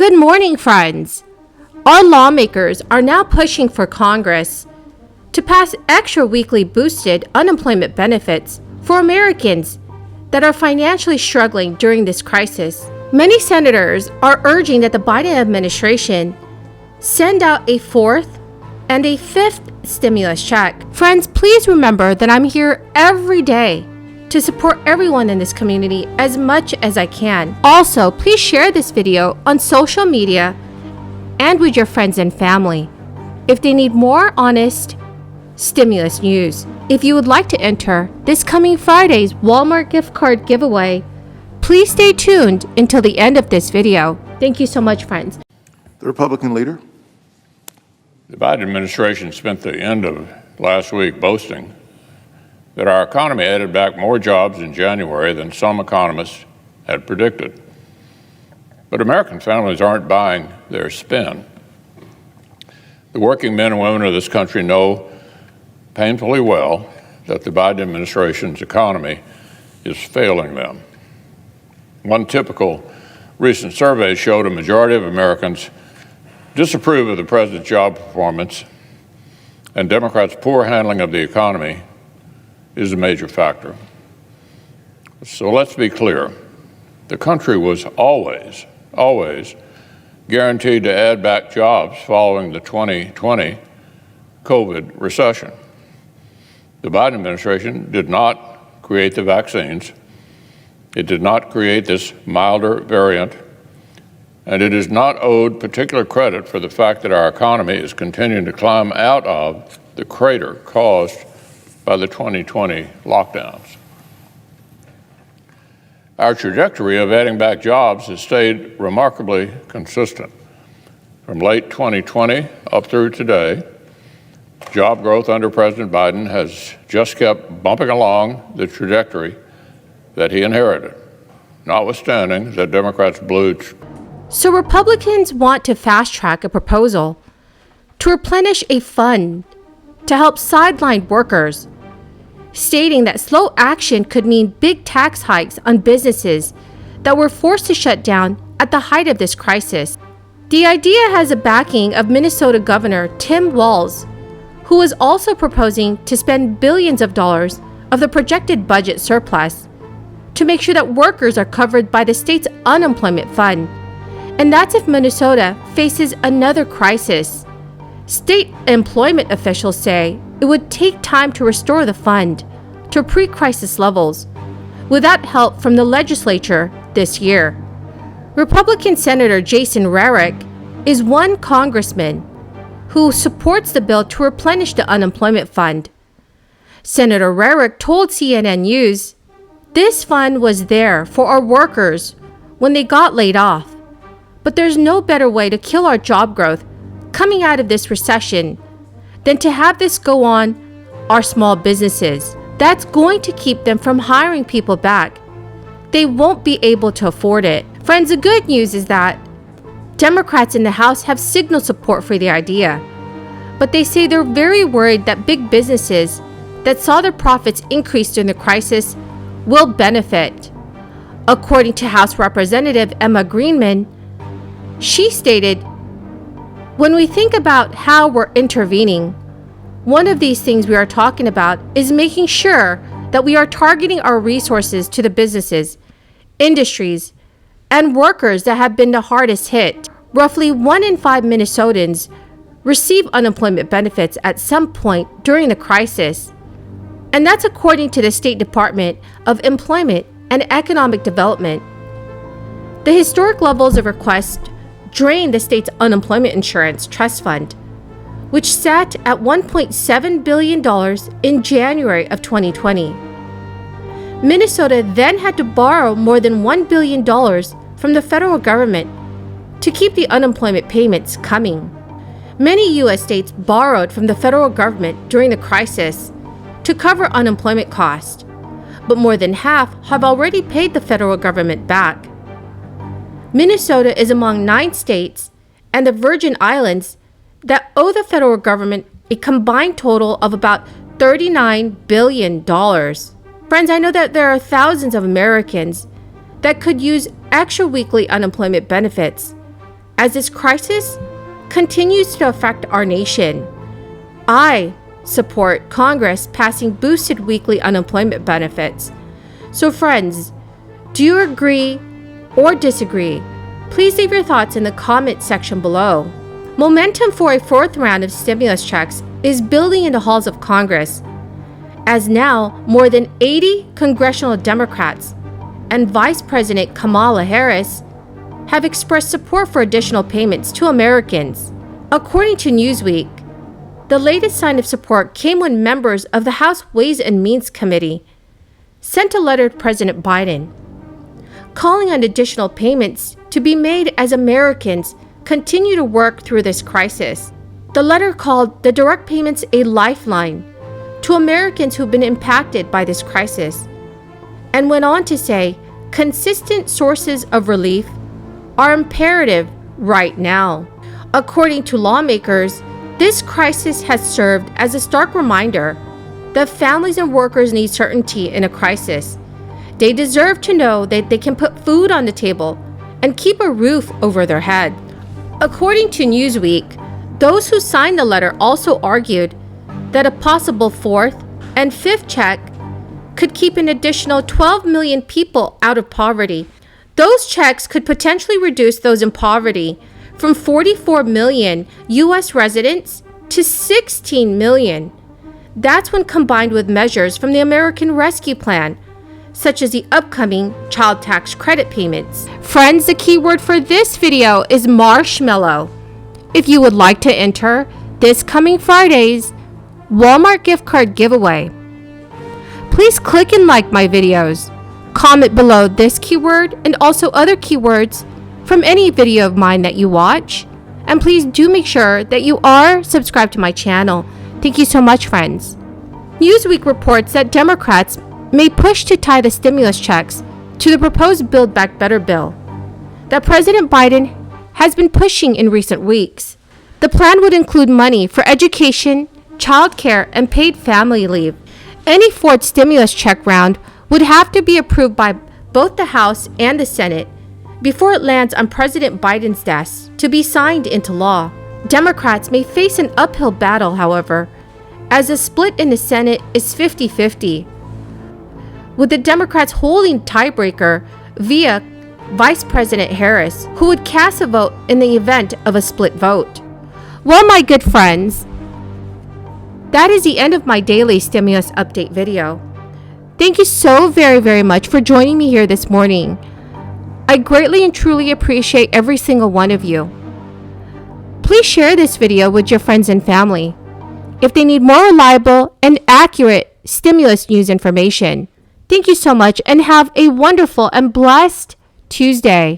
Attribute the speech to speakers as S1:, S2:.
S1: Good morning, friends. Our lawmakers are now pushing for Congress to pass extra weekly boosted unemployment benefits for Americans that are financially struggling during this crisis. Many senators are urging that the Biden administration send out a fourth and a fifth stimulus check. Friends, please remember that I'm here every day to support everyone in this community as much as I can. Also, please share this video on social media and with your friends and family if they need more honest stimulus news. If you would like to enter this coming Friday's Walmart gift card giveaway, please stay tuned until the end of this video. Thank you so much, friends.
S2: The Republican leader.
S3: The Biden administration spent the end of last week boasting that our economy added back more jobs in January than some economists had predicted. But American families aren't buying their spin. The working men and women of this country know painfully well that the Biden administration's economy is failing them. One typical recent survey showed a majority of Americans disapprove of the president's job performance, and Democrats' poor handling of the economy is a major factor. So let's be clear. The country was always guaranteed to add back jobs following the 2020 COVID recession. The Biden administration did not create the vaccines. It did not create this milder variant, and it is not owed particular credit for the fact that our economy is continuing to climb out of the crater caused by the 2020 lockdowns. Our trajectory of adding back jobs has stayed remarkably consistent. From late 2020 up through today, job growth under President Biden has just kept bumping along the trajectory that he inherited, notwithstanding that Democrats blew.
S1: So Republicans want to fast-track a proposal to replenish a fund to help sidelined workers, stating that slow action could mean big tax hikes on businesses that were forced to shut down at the height of this crisis. The idea has the backing of Minnesota Governor Tim Walz, who is also proposing to spend billions of dollars of the projected budget surplus to make sure that workers are covered by the state's unemployment fund. And that's if Minnesota faces another crisis. State employment officials say it would take time to restore the fund to pre-crisis levels without help from the legislature this year. Republican Senator Jason Rarick is one congressman who supports the bill to replenish the unemployment fund. Senator Rarick told CNN News, "This fund was there for our workers when they got laid off, but there's no better way to kill our job growth coming out of this recession than to have this go on our small businesses. That's going to keep them from hiring people back. They won't be able to afford it." Friends, the good news is that Democrats in the House have signaled support for the idea, but they say they're very worried that big businesses that saw their profits increase during the crisis will benefit. According to House Representative Emma Greenman, she stated, "When we think about how we're intervening, one of these things we are talking about is making sure that we are targeting our resources to the businesses, industries, and workers that have been the hardest hit." Roughly 1 in 5 Minnesotans receive unemployment benefits at some point during the crisis. And that's according to the State Department of Employment and Economic Development. The historic levels of requests drained the state's unemployment insurance trust fund, which sat at $1.7 billion in January of 2020. Minnesota then had to borrow more than $1 billion from the federal government to keep the unemployment payments coming. Many U.S. states borrowed from the federal government during the crisis to cover unemployment costs, but more than half have already paid the federal government back. Minnesota is among 9 states and the Virgin Islands that owe the federal government a combined total of about $39 billion. Friends, I know that there are thousands of Americans that could use extra weekly unemployment benefits as this crisis continues to affect our nation. I support Congress passing boosted weekly unemployment benefits. So friends, do you agree or disagree? Please leave your thoughts in the comment section below. Momentum for a fourth round of stimulus checks is building in the halls of Congress, as now more than 80 congressional Democrats and Vice President Kamala Harris have expressed support for additional payments to Americans. According to Newsweek, the latest sign of support came when members of the House Ways and Means Committee sent a letter to President Biden, calling on additional payments to be made as Americans continue to work through this crisis. The letter called the direct payments a lifeline to Americans who've been impacted by this crisis, and went on to say consistent sources of relief are imperative right now. According to lawmakers, this crisis has served as a stark reminder that families and workers need certainty in a crisis. They deserve to know that they can put food on the table and keep a roof over their head. According to Newsweek, those who signed the letter also argued that a possible fourth and fifth check could keep an additional 12 million people out of poverty. Those checks could potentially reduce those in poverty from 44 million U.S. residents to 16 million. That's when combined with measures from the American Rescue Plan, such as the upcoming child tax credit payments. Friends, the keyword for this video is marshmallow. If you would like to enter this coming Friday's Walmart gift card giveaway, please click and like my videos. Comment below this keyword and also other keywords from any video of mine that you watch. And please do make sure that you are subscribed to my channel. Thank you so much, friends. Newsweek reports that Democrats may push to tie the stimulus checks to the proposed Build Back Better bill that President Biden has been pushing in recent weeks. The plan would include money for education, childcare, and paid family leave. Any fourth stimulus check round would have to be approved by both the House and the Senate before it lands on President Biden's desk to be signed into law. Democrats may face an uphill battle, however, as the split in the Senate is 50-50, with the Democrats holding tiebreaker via Vice President Harris, who would cast a vote in the event of a split vote. Well, my good friends, that is the end of my daily stimulus update video. Thank you so very much for joining me here this morning. I greatly and truly appreciate every single one of you. Please share this video with your friends and family if they need more reliable and accurate stimulus news information. Thank you so much and have a wonderful and blessed Tuesday.